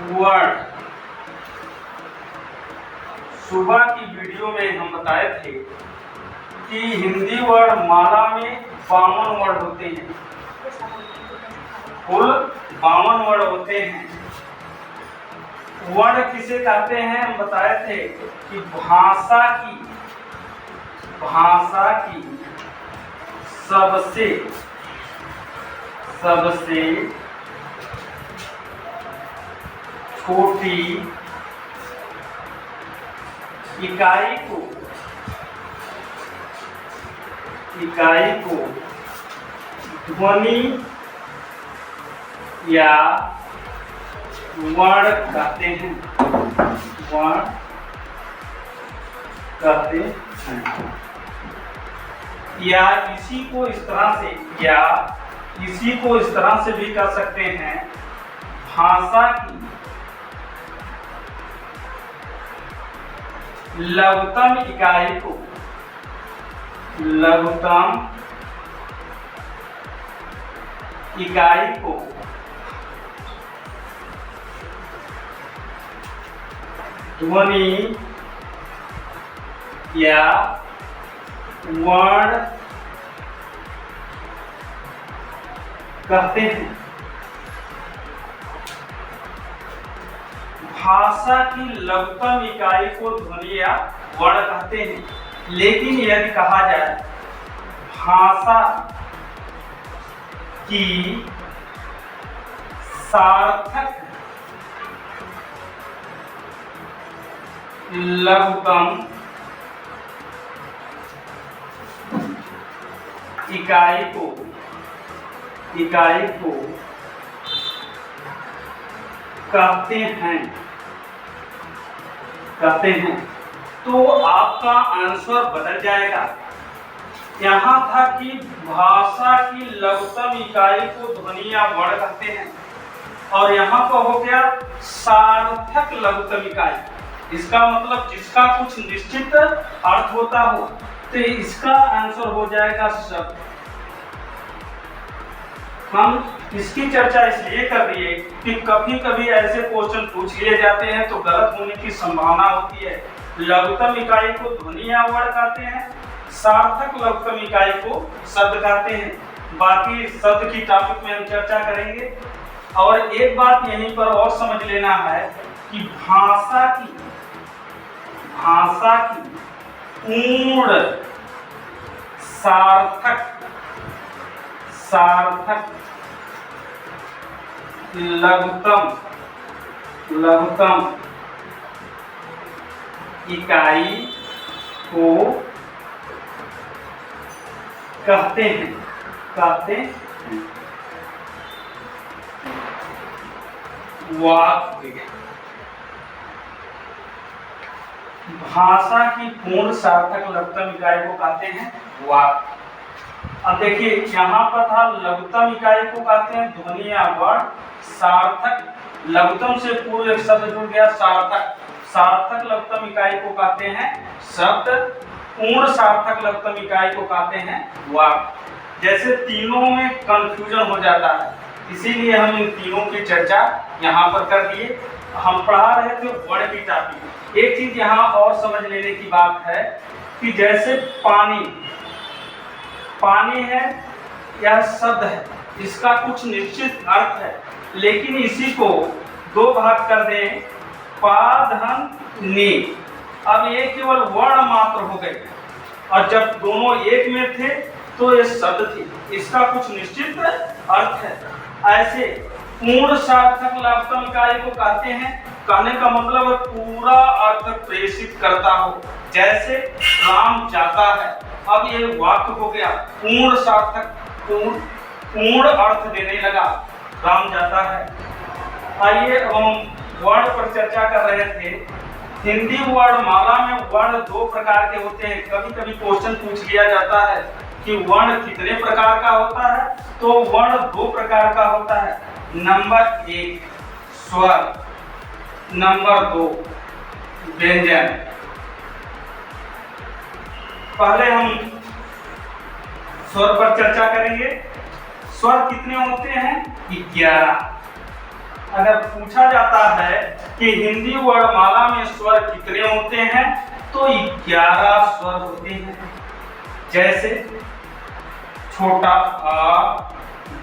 Word. सुबह की video में हम बताए थे कि हिंदी वर्ण माला में 52 वर्ड होते हैं, कुल 52 वर्ड होते हैं। वर्ण किसे कहते हैं हम बताए थे कि भाषा की सबसे छोटी इकाई को ध्वनि या वर्ण कहते हैं, या इसी को इस तरह से भी कह सकते हैं। भाषा की लघुतम इकाई को ध्वनि या वर्ण कहते हैं। भाषा की लघुतम इकाई को ध्वनि या वर्ण कहते हैं, लेकिन यदि कहा जाए भाषा की सार्थक लघुतम इकाई को कहते हैं, तो आपका आंसर बदल जाएगा। यहाँ था कि भाषा की लघुतम इकाई को ध्वनि या वर्ण कहते हैं, और यहाँ पर हो गया सार्थक लघुतम इकाई। इसका मतलब जिसका कुछ निश्चित अर्थ होता हो, तो इसका आंसर हो जाएगा शब्द। हम इसकी चर्चा इसलिए कर रही है कि कभी कभी ऐसे क्वेश्चन पूछ लिए जाते हैं तो गलत होने की संभावना होती है। लघुतम इकाई को ध्वनि या वर्ण कहते हैं, सार्थक लघुतम इकाई को शब्द कहते हैं। बाकी शब्द की टॉपिक में हम चर्चा करेंगे। और एक बात यहीं पर और समझ लेना है कि भाषा की पूर्ण सार्थक लघुतम इकाई को कहते हैं। वाक्य। भाषा की पूर्ण सार्थक लघुतम इकाई को कहते हैं वाक्य। अब देखिए यहाँ पर था लघुतम इकाई को कहते हैं ध्वनि या वर्ण। सार्थक लघुतम से पूर्व एक शब्द जुड़ गया सार्थक लघुतम इकाई को कहते हैं शब्द। पूर्ण सार्थक लघुतम इकाई को कहते हैं वाक्य। जैसे तीनों में कंफ्यूजन हो जाता है, इसीलिए हम इन तीनों की चर्चा यहाँ पर कर दिए। हम पढ़ा रहे थे वर्ण की टॉपिक। एक चीज यहाँ और समझ लेने की बात है कि जैसे पानी है या शब्द है, इसका कुछ निश्चित अर्थ है, लेकिन इसी को दो भाग कर दें, पा धन नी। अब ये केवल वर्ण मात्र हो गए, और जब दोनों एक में थे तो ये शब्द थी, इसका कुछ निश्चित अर्थ है। ऐसे पूर्ण सार्थक लघुतम इकाई को कहते हैं, कहने का मतलब पूरा अर्थ प्रेषित करता हो। जैसे राम जाता है, अब ये वाक्य हो गया पूर्ण सार्थक, पूर्ण अर्थ देने लगा, राम जाता है। आइए हम वर्ण पर चर्चा कर रहे थे। हिंदी वर्णमाला में वर्ण दो प्रकार के होते हैं। कभी कभी क्वेश्चन पूछ लिया जाता है कि वर्ण कितने प्रकार का होता है, तो वर्ण दो प्रकार का होता है। नंबर 1 स्वर, नंबर 2 व्यंजन। पहले हम स्वर पर चर्चा करेंगे। स्वर कितने होते हैं? 11। अगर पूछा जाता है कि हिंदी वर्णमाला में स्वर कितने होते हैं, तो 11 स्वर होते हैं। जैसे छोटा आ,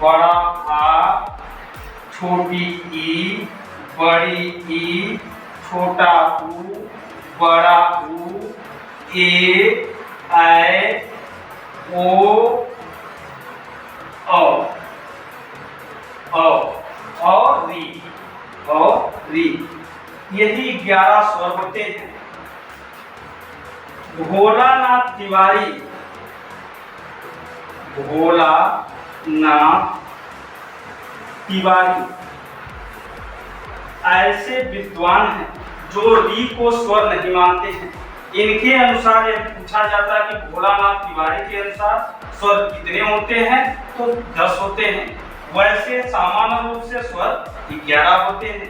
बड़ा आ, छोटी ई, बड़ी ई, छोटा ऊ, बड़ा ऊ, ए, ऐ, ओ, और री, यही 11 स्वर होते हैं। भोलानाथ तिवारी, भोलानाथ तिवारी ऐसे विद्वान हैं जो री को स्वर नहीं मानते हैं। इनके अनुसार यह पूछा जाता है कि भोलानाथ तिवारी के अनुसार स्वर कितने होते हैं, तो 10 होते हैं। वैसे सामान्य रूप से स्वर 11 होते हैं।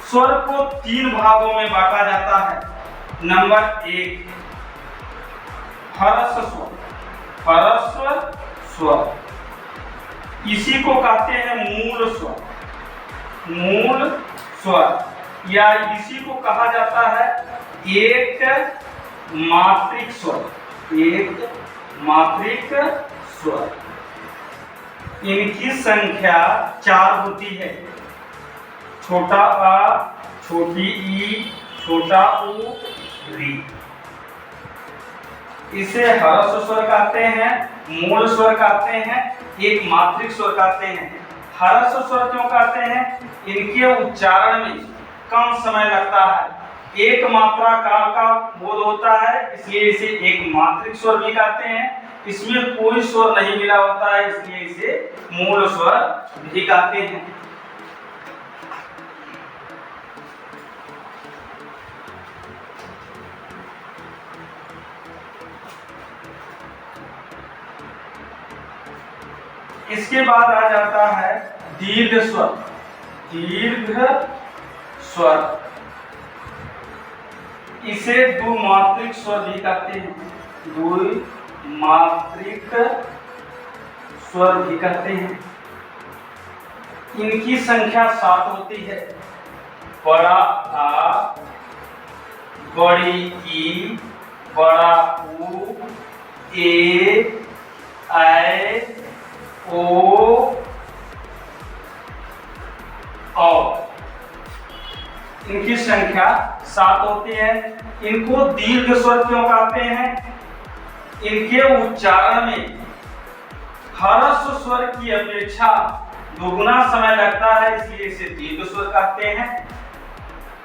स्वर को 3 भागों में बांटा जाता है। नंबर 1 हर्ष स्वर, परस्वर स्वर, इसी को कहते हैं मूल स्वर, मूल स्वर, या इसी को कहा जाता है एक मात्रिक स्वर, एक मात्रिक स्वर। इनकी संख्या 4 होती है। छोटा आ, छोटी ई, छोटा ऊ, री। इसे हर्ष स्वर कहते हैं, मूल स्वर कहते हैं, एक मात्रिक स्वर कहते हैं। हर्ष स्वर क्यों कहते हैं? इनके उच्चारण में कम समय लगता है, एक मात्रा काल का बोध होता है, इसलिए इसे एक मात्रिक स्वर भी कहते हैं। इसमें कोई स्वर नहीं मिला होता है, इसलिए इसे मूल स्वर भी कहते हैं। इसके बाद आ जाता है दीर्घ स्वर, दीर्घ स्वर, इसे द्विमात्रिक स्वर भी कहते हैं, द्विमात्रिक स्वर भी कहते हैं। इनकी संख्या 7 होती है। बड़ा आ, बड़ी ई, बड़ा ऊ, ए, ऐ, ओ, इनकी संख्या 7 होती है। इनको दीर्घ स्वर क्यों कहते हैं? इनके उच्चारण में हर्ष स्वर की अपेक्षा दोगुना समय लगता है, इसलिए इसे दीर्घ स्वर कहते हैं।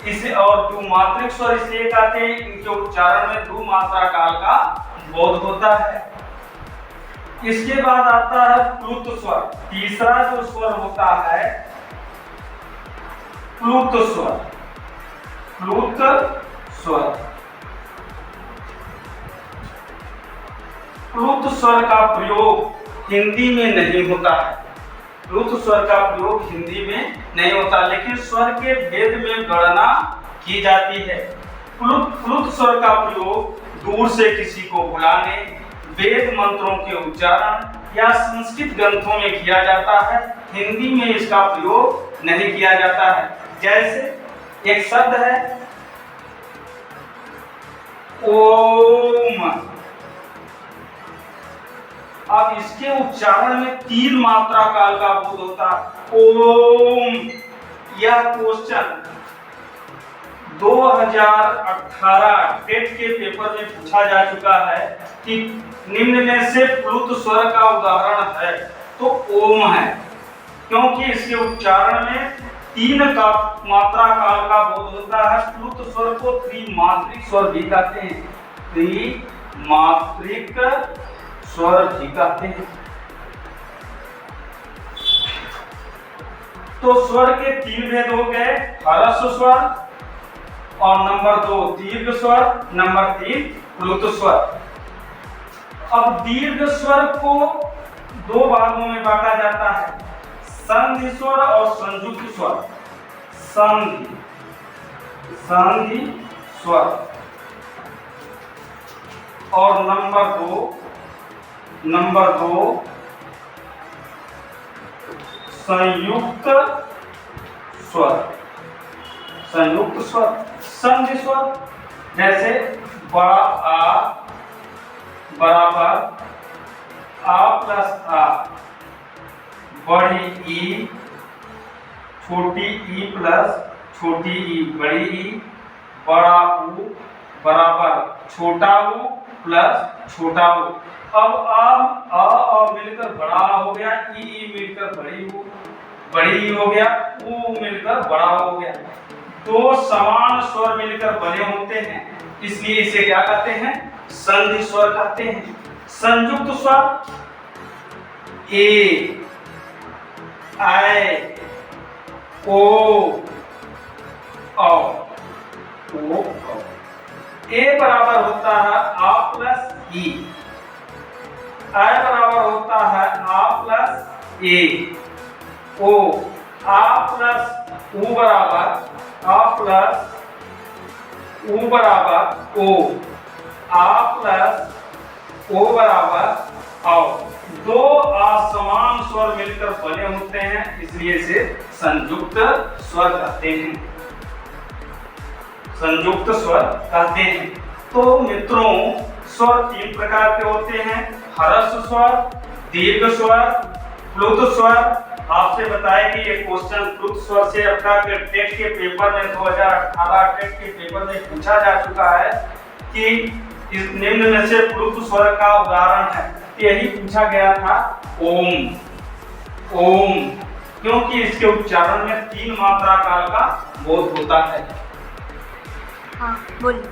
इसे और द्विमात्रिक स्वर इसलिए कहते हैं, इनके उच्चारण में 2 मात्रा काल का बोध होता है। इसके बाद आता है प्लुत स्वर। तीसरा जो स्वर होता है प्लुत स्वर, प्लुत स्वर। प्लुत स्वर का प्रयोग हिंदी में नहीं होता है, प्लुत स्वर का प्रयोग हिंदी में नहीं होता, लेकिन स्वर के भेद में गणना की जाती है। प्लुत स्वर का प्रयोग दूर से किसी को बुलाने, वेद मंत्रों के उच्चारण या संस्कृत ग्रंथों में किया जाता है। हिंदी में इसका प्रयोग नहीं किया जाता है। जैसे एक शब्द है ओम, अब इसके उच्चारण में 3 मात्रा काल का बोध होता है, ओम। यह क्वेश्चन 2018 टेट के पेपर में पूछा जा चुका है कि निम्न में से प्लुत स्वर का उदाहरण है, तो ओम है, क्योंकि इसके उच्चारण में 3 का मात्रा काल का बोध होता है। प्लुत स्वर को त्रिमात्रिक स्वर भी कहते हैं, त्रिमात्रिक स्वर भी कहते हैं। तो स्वर के 3 भेद हो गए, हर्ष स्वर, और नंबर 2 दीर्घ स्वर, नंबर 3 प्लुत स्वर। अब दीर्घ स्वर को 2 भागों में बांटा जाता है, संधि स्वर और संयुक्त स्वर। संधि, संधि स्वर। और नंबर 2 संयुक्त स्वर, संयुक्त स्वर। संधि स्वर जैसे बड़ा आ बराबर आ प्लस आ, बड़ी ई, छोटी ई प्लस छोटी ई, बड़ी ई, बड़ा ऊ बराबर छोटा ऊ प्लस छोटा ऊ। अब आ और मिलकर बड़ा हो गया, ई मिलकर बड़ी ऊ, बड़ी ई हो गया, ऊ मिलकर बड़ा हो गया। दो समान स्वर मिलकर बने होते हैं, इसलिए इसे क्या कहते हैं? संधि स्वर कहते हैं। संयुक्त स्वर ए, ऐ, ओ, औ, ए बराबर होता है आ प्लस ई, ऐ बराबर होता है आ प्लस ए, ओ आ प्लस ऊ बराबर आ प्लस ऊ बराबर ओ, आ प्लस ओ बराबर औ। दो असमान स्वर मिलकर बने होते हैं, इसलिए इसे संयुक्त स्वर कहते हैं, संयुक्त स्वर कहते हैं। तो मित्रों, स्वर तीन प्रकार के होते हैं: ह्रस्व स्वर, दीर्घ स्वर, प्लुत स्वर। आपसे बताया कि ये क्वेश्चन प्लुत स्वर से अपना टेट के पेपर में 2018 टेट के पेपर में पूछा जा चुका है कि इस निम्न में से प्लुत स्वर का उदाहरण है। यही पूछा गया था ओम, ओम, क्योंकि इसके उच्चारण में 3 मात्रा काल का बोध होता है। हाँ, बोलिए।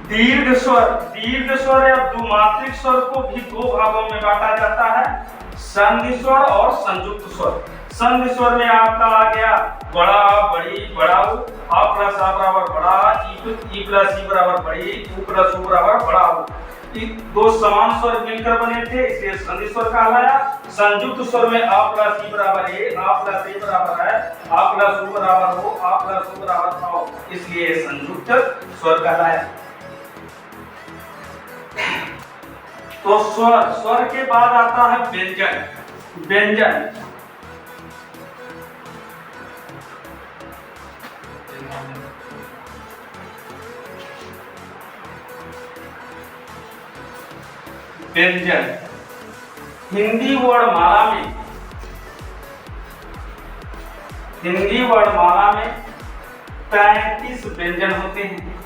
दीर्घ स्वर, दीर्घ स्वर या द्विमात्रिक स्वर को भी 2 भागों में बांटा जाता है: संधि स्वर और संयुक्त स्वर। संधि स्वर में आपका आ गया बड़ा, बड़ी, बड़ा ऊ, आ प्लस आ बराबर बड़ा, ई प्लस ई बराबर बड़ी, ऊ प्लस ऊ बराबर बड़ा ऊ। ये 2 समान स्वर मिलकर बने थे, इसलिए संधि स्वर कहलाया। संयुक्त स्वर में आ प्लस ई बराबर ए, आ प्लस ए बराबर है, आ प्लस ऊ बराबर हो, आ प्लस ऊ बराबर हो, इसलिए संयुक्त स्वर कहलाया। तो स्वर, स्वर के बाद आता है व्यंजन। व्यंजन व्यंजन हिंदी वर्णमाला में, हिंदी वर्णमाला में 33 व्यंजन होते हैं।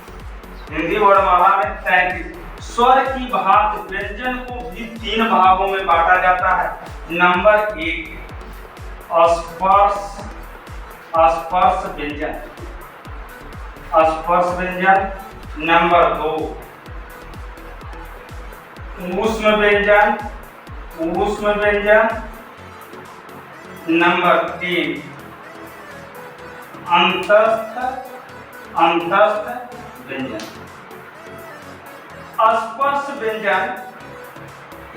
हिंदी वर्णमाला में 33। स्वर की भांति व्यंजन को भी 3 भागों में बांटा जाता है। नंबर 1 स्पर्श, स्पर्श व्यंजन, स्पर्श व्यंजन। नंबर 2 ऊष्म व्यंजन, ऊष्म व्यंजन। नंबर 3 अंतस्थ, अंतस्थ व्यंजन। स्पर्श व्यंजन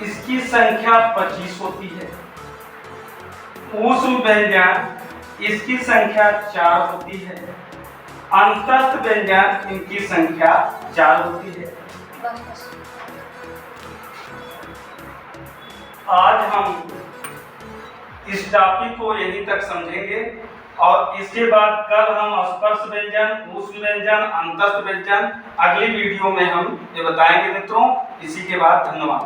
इसकी संख्या 25 होती है। ऊष्म व्यंजन इसकी संख्या 4 होती है। अंतस्थ व्यंजन इनकी संख्या 4 होती है। आज हम इस टॉपिक को यहीं तक समझेंगे और इसके बाद कल हम स्पर्श व्यंजन, ऊष्म व्यंजन, अंतस्थ व्यंजन अगली वीडियो में हम ये बताएंगे मित्रों। इसी के बाद धन्यवाद।